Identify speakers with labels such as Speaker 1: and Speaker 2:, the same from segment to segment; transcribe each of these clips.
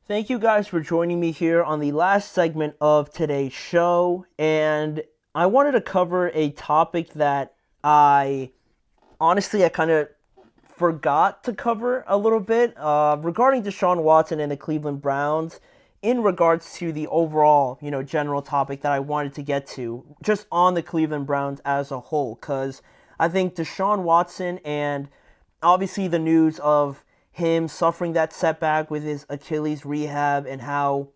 Speaker 1: Thank you guys for joining me here on the last segment of today's show. And I wanted to cover a topic that I kind of forgot to cover a little bit regarding Deshaun Watson and the Cleveland Browns in regards to the overall, general topic that I wanted to get to just on the Cleveland Browns as a whole. Because I think Deshaun Watson and obviously the news of him suffering that setback with his Achilles rehab and how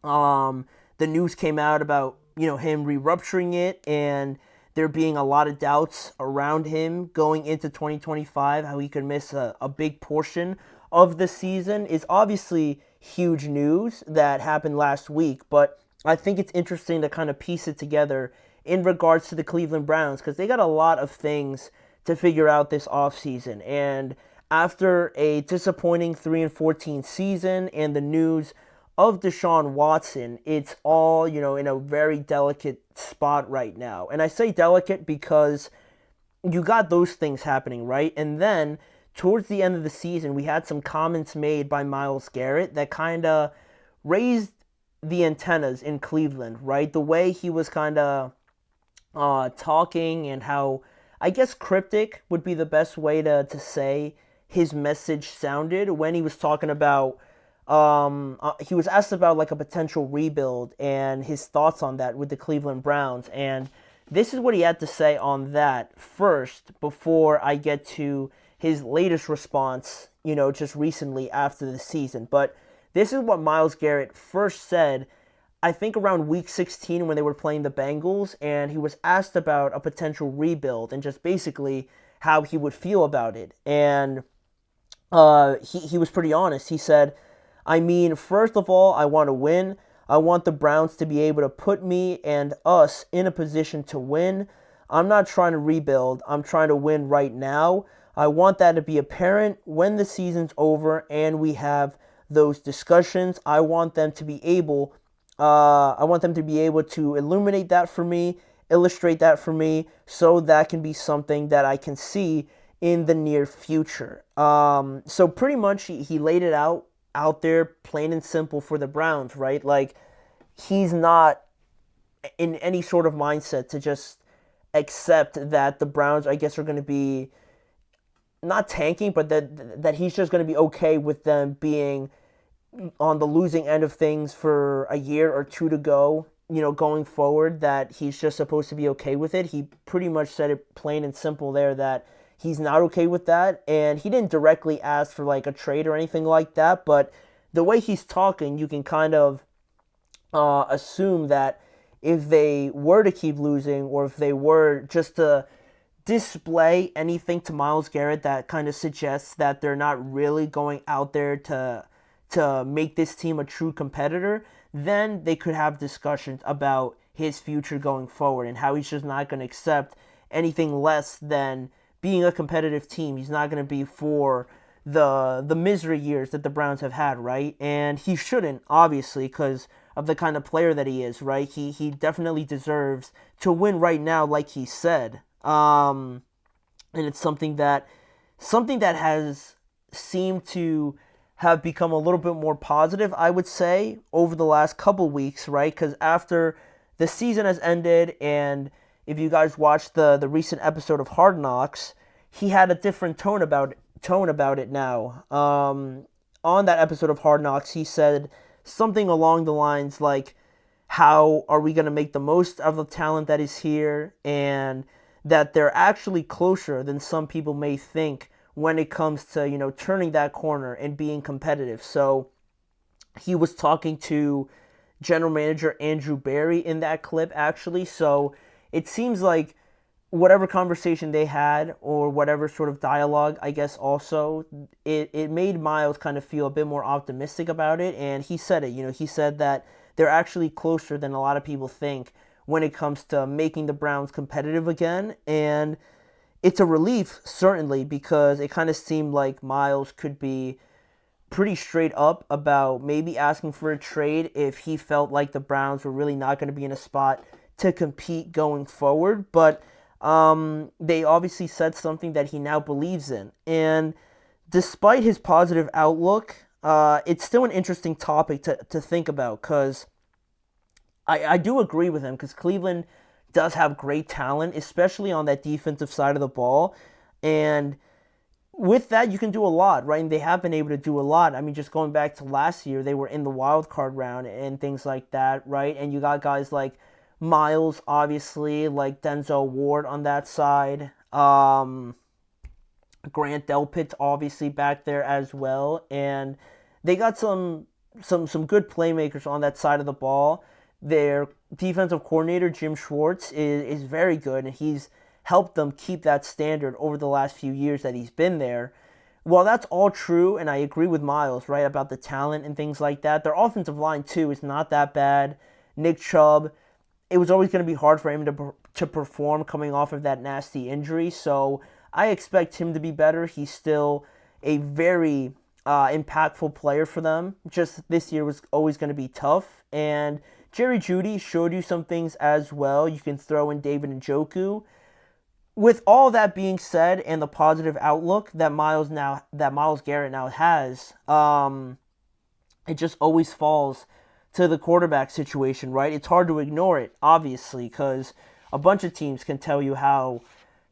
Speaker 1: the news came out about him re-rupturing it and there being a lot of doubts around him going into 2025, how he could miss a big portion of the season is obviously huge news that happened last week. But I think it's interesting to kind of piece it together in regards to the Cleveland Browns because they got a lot of things to figure out this offseason. And after a disappointing 3-14 season and the news of Deshaun Watson, it's all, in a very delicate spot right now. And I say delicate because you got those things happening, right? And then towards the end of the season, we had some comments made by Myles Garrett that kind of raised the antennas in Cleveland, right? The way he was kind of talking and how, I guess, cryptic would be the best way to say his message sounded when he was talking about he was asked about like a potential rebuild and his thoughts on that with the Cleveland Browns. And this is what he had to say on that first before I get to his latest response, just recently after the season. But this is what Myles Garrett first said, I think around week 16 when they were playing the Bengals, and he was asked about a potential rebuild and just basically how he would feel about it. And he was pretty honest. He said, I mean, first of all, I want to win. I want the Browns to be able to put me and us in a position to win. I'm not trying to rebuild. I'm trying to win right now. I want that to be apparent when the season's over and we have those discussions. I want them to be able to illuminate that for me, illustrate that for me, so that can be something that I can see in the near future. So pretty much he laid it out there plain and simple for the Browns, right? Like, he's not in any sort of mindset to just accept that the Browns, I guess, are going to be not tanking, but that he's just going to be okay with them being on the losing end of things for a year or two to go, going forward, that he's just supposed to be okay with it. He pretty much said it plain and simple there that he's not okay with that, and he didn't directly ask for like a trade or anything like that, but the way he's talking, you can kind of assume that if they were to keep losing or if they were just to display anything to Myles Garrett that kind of suggests that they're not really going out there to make this team a true competitor, then they could have discussions about his future going forward and how he's just not going to accept anything less than being a competitive team. He's not going to be for the misery years that the Browns have had, right? And he shouldn't, obviously, because of the kind of player that he is, right? He definitely deserves to win right now, like he said. And it's something that has seemed to have become a little bit more positive, I would say, over the last couple weeks, right? Because after the season has ended, and if you guys watched the recent episode of Hard Knocks, he had a different tone about it now. On that episode of Hard Knocks, he said something along the lines like, how are we going to make the most of the talent that is here, and that they're actually closer than some people may think when it comes to, turning that corner and being competitive. So he was talking to general manager Andrew Berry in that clip, actually. So it seems like whatever conversation they had or whatever sort of dialogue, I guess also, it made Myles kind of feel a bit more optimistic about it. And he said it, he said that they're actually closer than a lot of people think when it comes to making the Browns competitive again. And it's a relief, certainly, because it kind of seemed like Myles could be pretty straight up about maybe asking for a trade if he felt like the Browns were really not going to be in a spot to compete going forward. But they obviously said something that he now believes in. And despite his positive outlook, it's still an interesting topic to think about because I do agree with him because Cleveland does have great talent, especially on that defensive side of the ball. And with that, you can do a lot, right? And they have been able to do a lot. I mean, just going back to last year, they were in the wild card round and things like that, right? And you got guys like Myles, obviously, like Denzel Ward on that side. Grant Delpit, obviously, back there as well. And they got some good playmakers on that side of the ball. Their defensive coordinator, Jim Schwartz, is very good, and he's helped them keep that standard over the last few years that he's been there. Well, that's all true, and I agree with Myles, right, about the talent and things like that. Their offensive line, too, is not that bad. Nick Chubb, it was always going to be hard for him to perform coming off of that nasty injury, so I expect him to be better. He's still a very impactful player for them. Just this year was always going to be tough, and Jerry Jeudy showed you some things as well. You can throw in David Njoku. With all that being said, and the positive outlook that Myles Garrett now has, it just always falls to the quarterback situation, right? It's hard to ignore it, obviously, because a bunch of teams can tell you how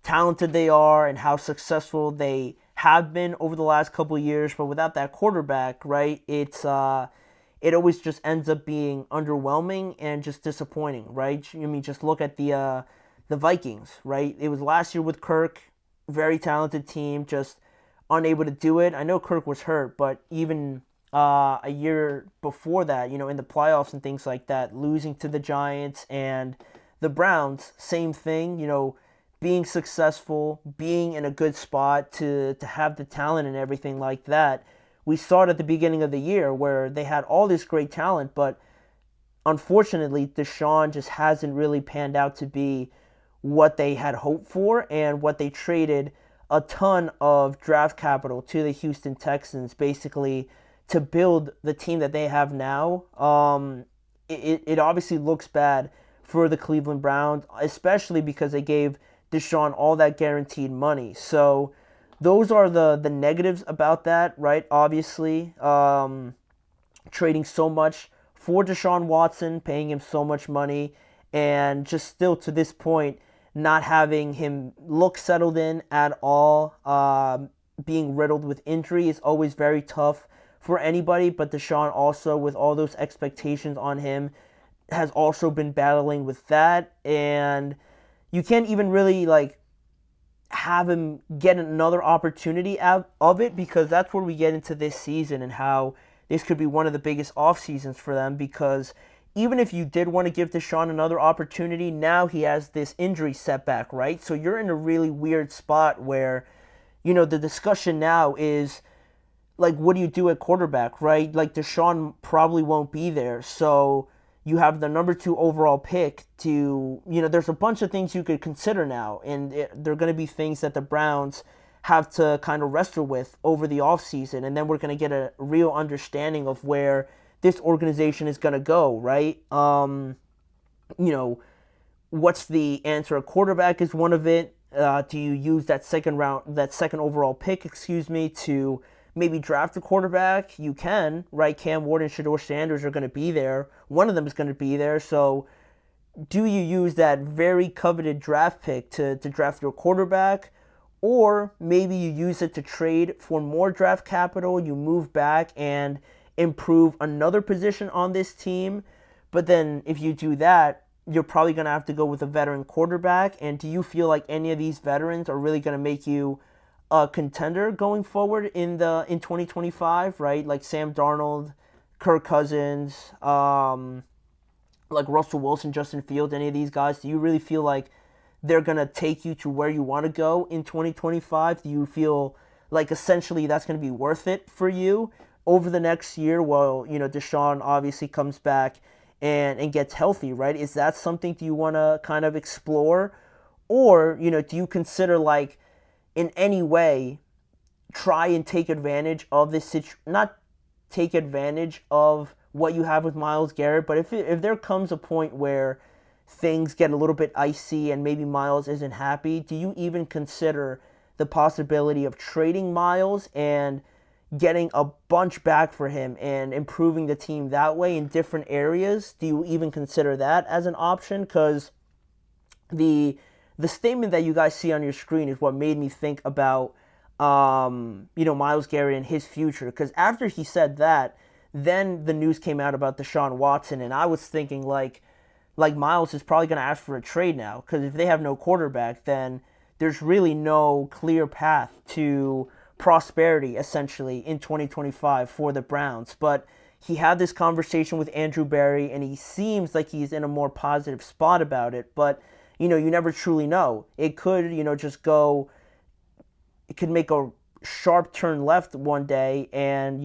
Speaker 1: talented they are and how successful they have been over the last couple of years, but without that quarterback, right, it always just ends up being underwhelming and just disappointing, right? I mean, just look at the Vikings, right? It was last year with Kirk, very talented team, just unable to do it. I know Kirk was hurt, but even a year before that, in the playoffs and things like that, losing to the Giants and the Browns, same thing, being successful, being in a good spot to have the talent and everything like that. We saw it at the beginning of the year where they had all this great talent, but unfortunately, Deshaun just hasn't really panned out to be what they had hoped for and what they traded a ton of draft capital to the Houston Texans basically to build the team that they have now. It obviously looks bad for the Cleveland Browns, especially because they gave Deshaun all that guaranteed money. So those are the negatives about that, right? Obviously, trading so much for Deshaun Watson, paying him so much money, and just still to this point, not having him look settled in at all. Being riddled with injury is always very tough for anybody, but Deshaun also, with all those expectations on him, has also been battling with that, and you can't even really have him get another opportunity out of it, because that's where we get into this season and how this could be one of the biggest off seasons for them, because even if you did want to give Deshaun another opportunity, now he has this injury setback, right? So you're in a really weird spot where, the discussion now is, what do you do at quarterback, right? Deshaun probably won't be there, so you have the number 2 overall pick to, there's a bunch of things you could consider now, and they're going to be things that the Browns have to kind of wrestle with over the offseason, and then we're going to get a real understanding of where this organization is going to go, right? What's the answer? A quarterback is one of it. Do you use that second overall pick, to maybe draft a quarterback? You can, right? Cam Ward and Shedeur Sanders are going to be there. One of them is going to be there. So do you use that very coveted draft pick to draft your quarterback? Or maybe you use it to trade for more draft capital. You move back and improve another position on this team. But then if you do that, you're probably going to have to go with a veteran quarterback. And do you feel like any of these veterans are really going to make you a contender going forward in 2025, right? Like Sam Darnold, Kirk Cousins, like Russell Wilson, Justin Fields, any of these guys? Do you really feel like they're going to take you to where you want to go in 2025? Do you feel like essentially that's going to be worth it for you over the next year while, Deshaun obviously comes back and gets healthy, right? Is that something do you want to kind of explore? Or, do you consider in any way try and take advantage of this not take advantage of what you have with Myles Garrett, but if there comes a point where things get a little bit icy and maybe Myles isn't happy, do you even consider the possibility of trading Myles and getting a bunch back for him and improving the team that way in different areas? Do you even consider that as an option? Because the statement that you guys see on your screen is what made me think about Myles Garrett and his future. Because after he said that, then the news came out about Deshaun Watson, and I was thinking like Myles is probably going to ask for a trade now, because if they have no quarterback, then there's really no clear path to prosperity, essentially, in 2025 for the Browns. But he had this conversation with Andrew Berry, and he seems like he's in a more positive spot about it. But, you never truly know. It could, just go, it could make a sharp turn left one day, and,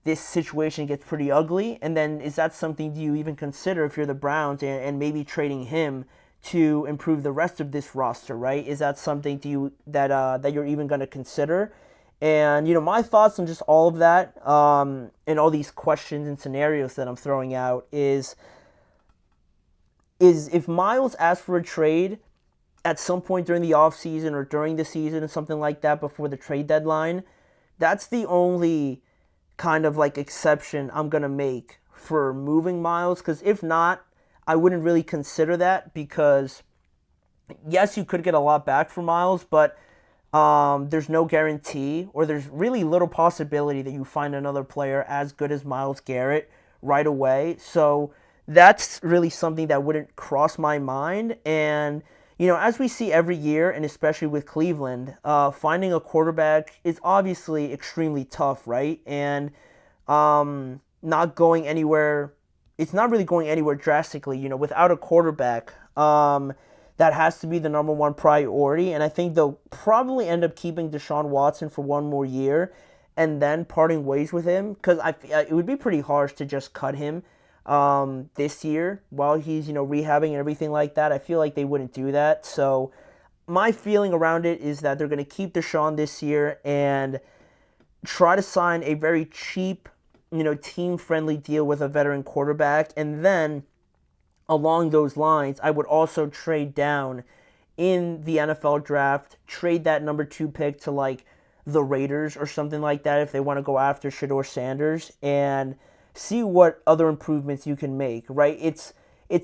Speaker 1: this situation gets pretty ugly. And then is that something do you even consider if you're the Browns and maybe trading him to improve the rest of this roster, right? Is that something that you're even going to consider? And, my thoughts on just all of that and all these questions and scenarios that I'm throwing out is if Myles asked for a trade at some point during the offseason or during the season or something like that before the trade deadline, that's the only kind of exception I'm going to make for moving Myles. Because if not, I wouldn't really consider that, because yes, you could get a lot back for Myles, but there's no guarantee, or there's really little possibility that you find another player as good as Myles Garrett right away. So that's really something that wouldn't cross my mind. And, as we see every year, and especially with Cleveland, finding a quarterback is obviously extremely tough, right? And not going anywhere, it's not really going anywhere drastically, without a quarterback. That has to be the number one priority, and I think they'll probably end up keeping Deshaun Watson for one more year and then parting ways with him, because it would be pretty harsh to just cut him this year while he's rehabbing and everything like that. I feel like they wouldn't do that. So my feeling around it is that they're going to keep Deshaun this year and try to sign a very cheap, team-friendly deal with a veteran quarterback, and then along those lines, I would also trade down in the NFL draft, trade that number 2 pick to the Raiders or something like that if they want to go after Shedeur Sanders, and see what other improvements you can make, right? It's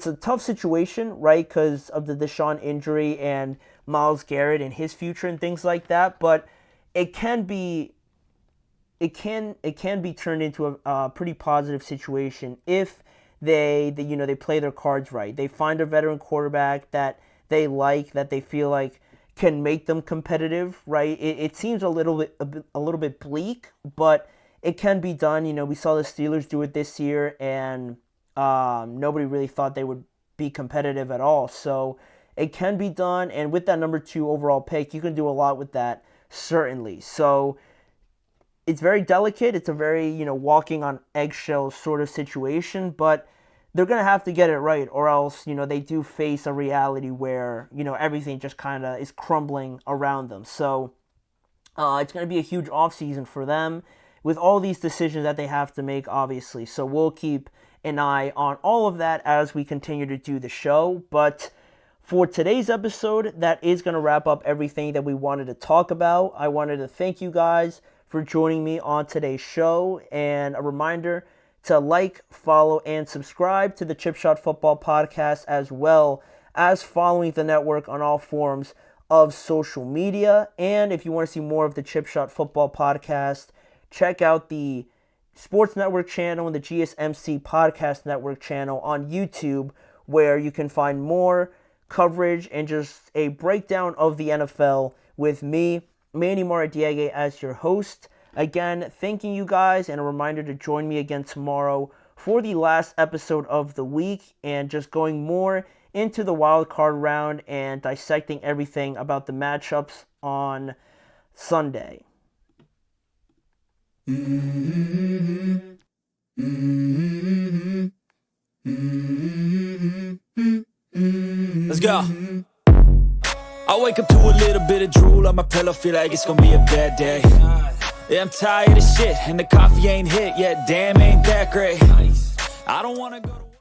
Speaker 1: a tough situation, right, because of the Deshaun injury and Myles Garrett and his future and things like that, but it can be turned into a pretty positive situation if they play their cards right. They find a veteran quarterback that they like, that they feel like can make them competitive, right? It seems a little bit bleak, but it can be done. We saw the Steelers do it this year, and nobody really thought they would be competitive at all. So it can be done, and with that number 2 overall pick, you can do a lot with that, certainly. So it's very delicate. It's a very, walking on eggshells sort of situation, but they're going to have to get it right, or else, they do face a reality where, everything just kind of is crumbling around them. So it's going to be a huge offseason for them with all these decisions that they have to make, obviously. So we'll keep an eye on all of that as we continue to do the show. But for today's episode, that is going to wrap up everything that we wanted to talk about. I wanted to thank you guys for joining me on today's show, and a reminder to follow, and subscribe to the Chip Shot Football Podcast, as well as following the network on all forms of social media. And if you want to see more of the Chip Shot Football Podcast, check out the Sports Network channel and the GSMC Podcast Network channel on YouTube, where you can find more coverage and just a breakdown of the NFL with me, Manny Maradiaga, as your host. Again, thanking you guys, and a reminder to join me again tomorrow for the last episode of the week, and just going more into the wild card round and dissecting everything about the matchups on Sunday.
Speaker 2: Let's go. I wake up to a little bit of drool on my pillow, feel like it's gonna be a bad day. Yeah, I'm tired of shit, and the coffee ain't hit yet, damn, ain't that great. I don't wanna go to